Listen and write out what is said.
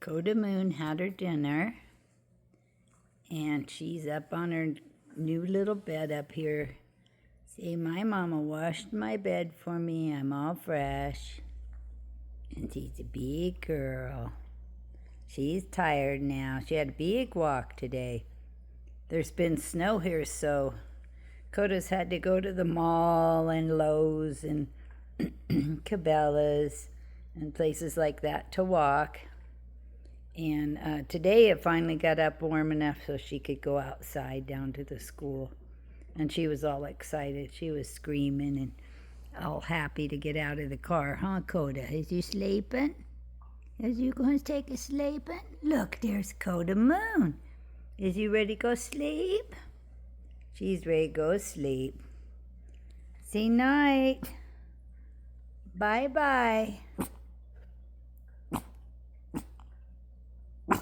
Coda Moon had her dinner, and she's up on her new little bed up here. See, my mama washed my bed for me. I'm all fresh. And she's a big girl. She's tired now. She had a big walk today. There's been snow here, so Coda's had to go to the mall and Lowe's and Cabela's and places like that to walk. And today it finally got up warm enough so she could go outside down to the school. And she was all excited. She was screaming and all happy to get out of the car. Huh, Coda? Is you sleeping? Is you going to take a sleeping? Look, there's Coda Moon. Is you ready to go sleep? She's ready to go sleep. Say night. Bye-bye.